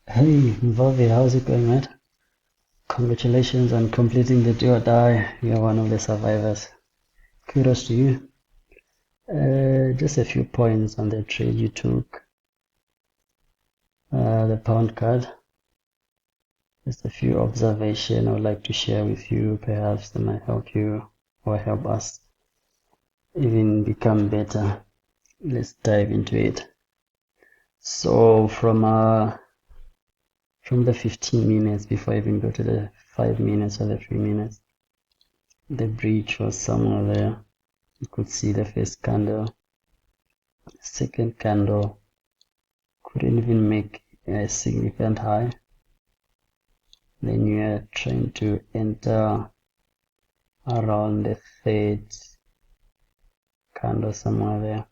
Hey, Muvavi, how's it going, mate? Congratulations on completing the do or die. You're one of the survivors. Kudos to you. Just a few points on the trade you took. The pound card. Just a few observations I would like to share with you. Perhaps that might help you or help us even become better. Let's dive into it. So from the 15 minutes before I even go to the 5 minutes or the 3 minutes, the breach was somewhere there. You could see the first candle, second candle couldn't even make a significant high. Then you are trying to enter around the third candle somewhere there.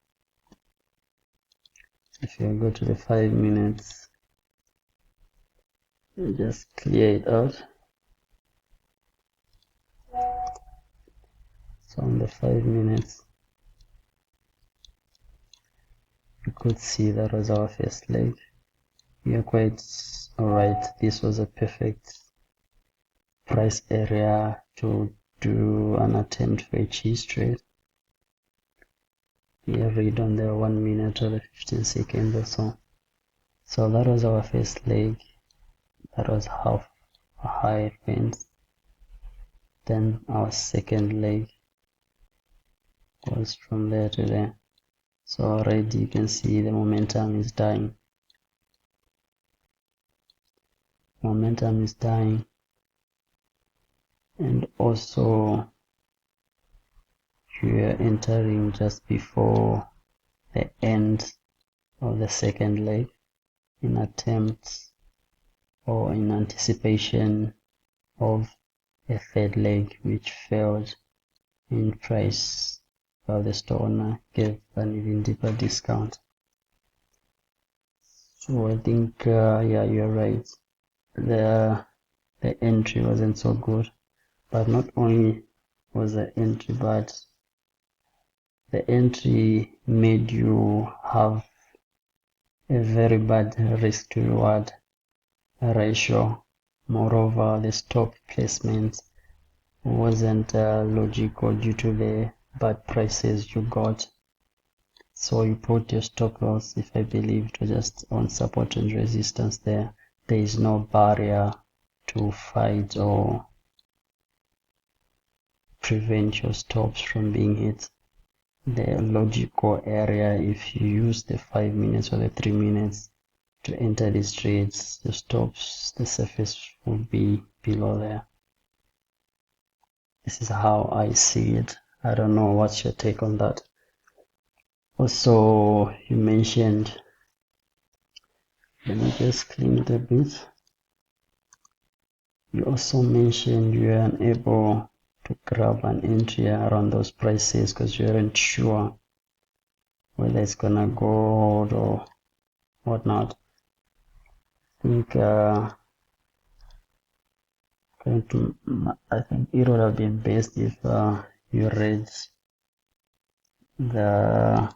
If you go to the 5 minutes, you just clear it out. So on the 5 minutes, you could see that was our first leg. We are quite alright. This was a perfect price area to do an attempt for a cheese trade. Yeah, read on the 1 minute or the 15 seconds or so. So that was our first leg. That was half a high fence. Then our second leg was from there to there. So already you can see the momentum is dying. Momentum is dying. And also you are entering just before the end of the second leg in attempts or in anticipation of a third leg which failed in price, while the store owner gave an even deeper discount. So I think yeah, you're right. The entry wasn't so good, but not only was the entry, but the entry made you have a very bad risk to reward ratio. Moreover, the stop placement wasn't logical due to the bad prices you got. So you put your stop loss, if I believe, to just on support and resistance there. There is no barrier to fight or prevent your stops from being hit. The logical area, if you use the 5 minutes or the 3 minutes to enter these trades, the stops, the surface will be below there. This is how I see it. I don't know what's your take on that. Also, you mentioned, let me just clean it a bit. You also mentioned you are unable to grab an entry around those prices because you aren't sure whether it's gonna go or whatnot. I think it would have been best if you read the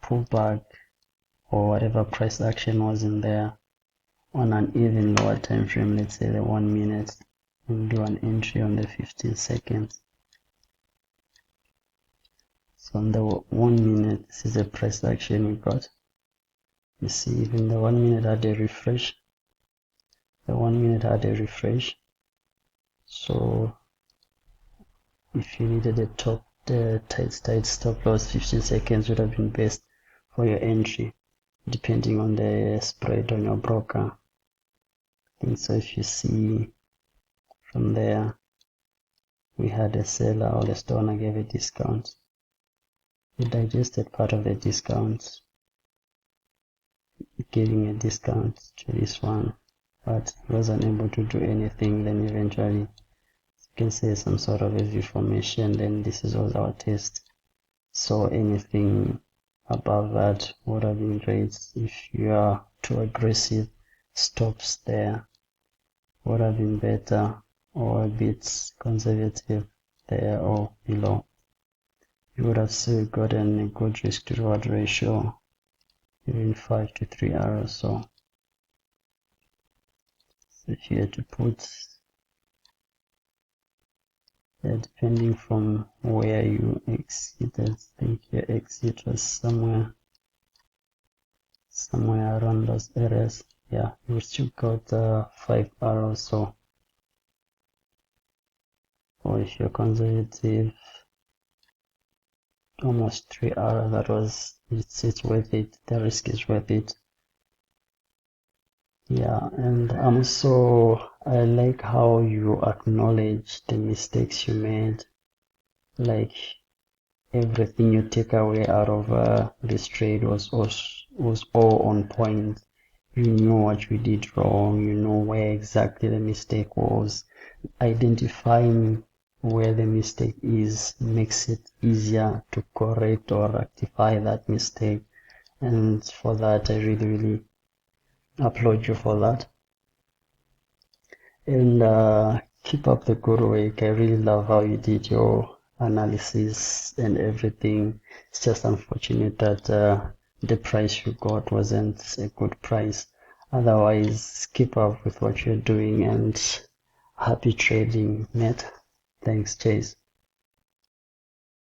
pullback or whatever price action was in there on an even lower time frame, let's say the 1 minute, and do an entry on the 15 seconds. So on the 1 minute, this is the price action we got. You see, even the 1 minute had a refresh. The 1 minute had a refresh. So if you needed the tight stop loss, 15 seconds would have been best for your entry, depending on the spread on your broker. And so if you see from there, we had a seller or the store owner gave a discount. We digested part of the discount, giving a discount to this one, but he was unable to do anything. Then eventually, you can say some sort of a view formation. Then this is was our test. So anything above that would have been great. If you are too aggressive, stops there would have been better, or a bit conservative there or below. You would have still gotten a good risk to reward ratio, even 5 to 3 hours. So if you had to put, depending from where you exited, I think your exit was somewhere around those areas. Yeah, you still got 5 arrows. So, or if you're conservative, almost 3 arrows. That was, it's worth it. The risk is worth it. Yeah, and I like how you acknowledge the mistakes you made. Like, everything you take away out of this trade was all on point. You knew what you did wrong, you know where exactly the mistake was. Identifying where the mistake is makes it easier to correct or rectify that mistake. And for that, I really, really applaud you for that. And keep up the good work. I really love how you did your analysis and everything. It's just unfortunate that the price you got wasn't a good price. Otherwise, keep up with what you're doing and happy trading, mate. Thanks, Chase.